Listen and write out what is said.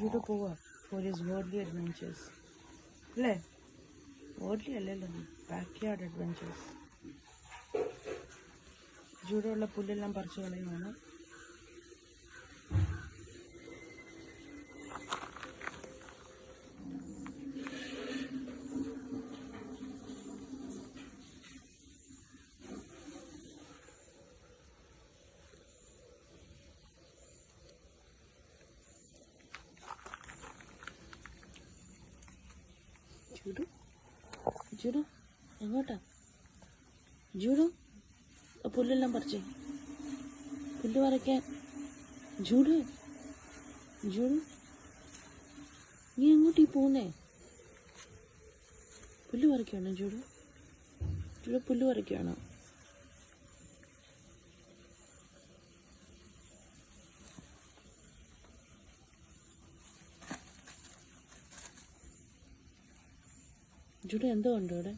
Judo പോവാ for his worldly adventures അല്ലേ? Worldly അല്ലല്ലോ, ബാക്ക് യാർഡ് അഡ്വെഞ്ചേഴ്സ്. ജൂഡോ ഉള്ള പുല്ലെല്ലാം പറിച്ചു കളയുവാണ്. ജൂഡോ ജൂഡോ എങ്ങോട്ടാ? ജൂഡോ പുല്ലെല്ലാം പറിച്ചേ, പുല്ല് പറിക്കാൻ. ജൂഡോ ജൂഡോ നീ എങ്ങോട്ടീ പോകുന്നേ? പുല്ല് പറിക്കുകയാണോ ജൂഡോ? ജൂഡോ പുല്ല് പറിക്കുകയാണോ? ജൂഡോ എന്തോ ഉണ്ടോ അവിടെ?